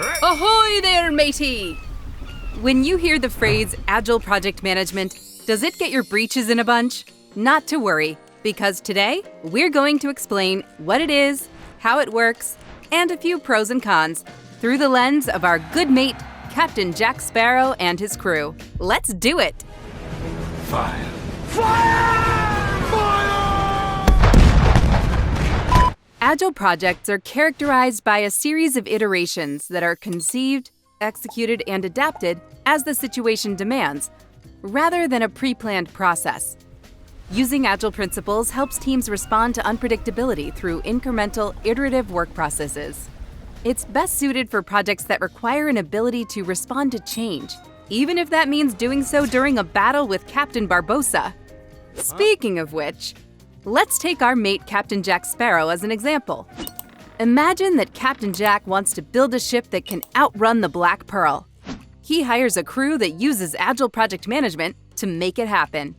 Ahoy there, matey! When you hear the phrase Agile project management, does it get your breeches in a bunch? Not to worry, because today we're going to explain what it is, how it works, and a few pros and cons through the lens of our good mate, Captain Jack Sparrow and his crew. Let's do it! Fire! Fire! Fire! Agile projects are characterized by a series of iterations that are conceived, executed, and adapted as the situation demands, rather than a pre-planned process. Using Agile principles helps teams respond to unpredictability through incremental, iterative work processes. It's best suited for projects that require an ability to respond to change, even if that means doing so during a battle with Captain Barbossa. Speaking of which, let's take our mate Captain Jack Sparrow as an example. Imagine that Captain Jack wants to build a ship that can outrun the Black Pearl. He hires a crew that uses Agile project management to make it happen.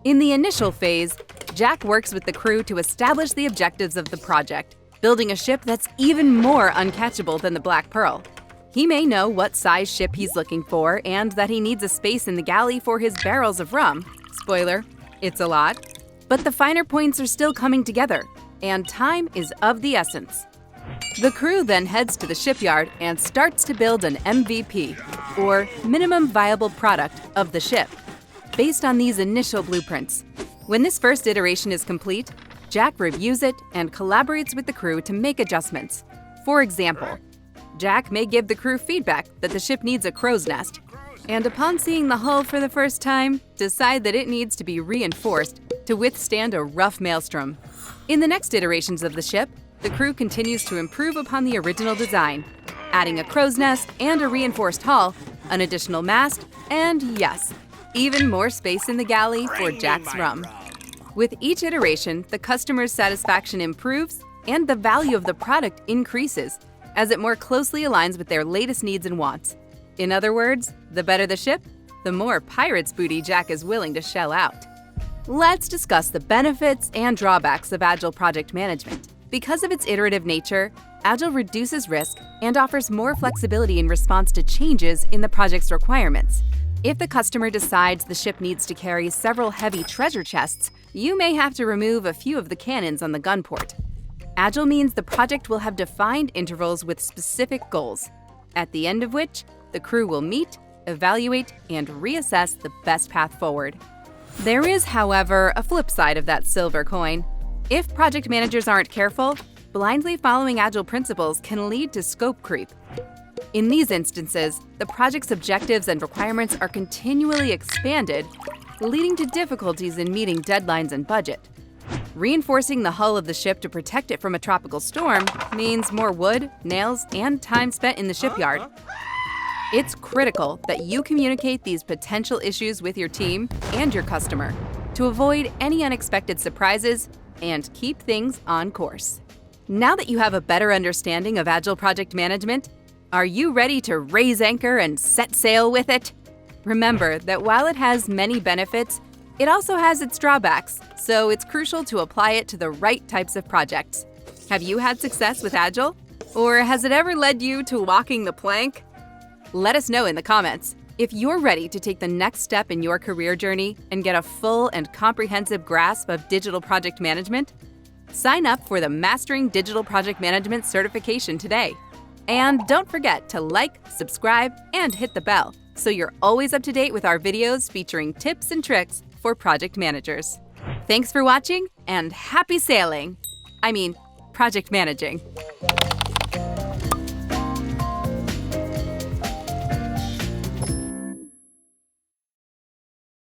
In the initial phase, Jack works with the crew to establish the objectives of the project, building a ship that's even more uncatchable than the Black Pearl. He may know what size ship he's looking for and that he needs a space in the galley for his barrels of rum. Spoiler, it's a lot. But the finer points are still coming together, and time is of the essence. The crew then heads to the shipyard and starts to build an MVP, or minimum viable product, of the ship, based on these initial blueprints. When this first iteration is complete, Jack reviews it and collaborates with the crew to make adjustments. For example, Jack may give the crew feedback that the ship needs a crow's nest, and upon seeing the hull for the first time, decide that it needs to be reinforced to withstand a rough maelstrom. In the next iterations of the ship, the crew continues to improve upon the original design, adding a crow's nest and a reinforced hull, an additional mast, and yes, even more space in the galley for Jack's rum. With each iteration, the customer's satisfaction improves and the value of the product increases as it more closely aligns with their latest needs and wants. In other words, the better the ship, the more pirate's booty Jack is willing to shell out. Let's discuss the benefits and drawbacks of Agile project management. Because of its iterative nature, Agile reduces risk and offers more flexibility in response to changes in the project's requirements. If the customer decides the ship needs to carry several heavy treasure chests, you may have to remove a few of the cannons on the gun port. Agile means the project will have defined intervals with specific goals, at the end of which the crew will meet, evaluate, and reassess the best path forward. There is, however, a flip side of that silver coin. If project managers aren't careful, blindly following Agile principles can lead to scope creep. In these instances, the project's objectives and requirements are continually expanded, leading to difficulties in meeting deadlines and budget. Reinforcing the hull of the ship to protect it from a tropical storm means more wood, nails, and time spent in the shipyard. It's critical that you communicate these potential issues with your team and your customer to avoid any unexpected surprises and keep things on course. Now that you have a better understanding of Agile project management, are you ready to raise anchor and set sail with it? Remember that while it has many benefits, it also has its drawbacks, so it's crucial to apply it to the right types of projects. Have you had success with Agile? Or has it ever led you to walking the plank? Let us know in the comments. If you're ready to take the next step in your career journey and get a full and comprehensive grasp of digital project management, sign up for the Mastering Digital Project Management certification today. And don't forget to like, subscribe, and hit the bell so you're always up to date with our videos featuring tips and tricks for project managers. Thanks for watching and happy sailing! I mean, project managing.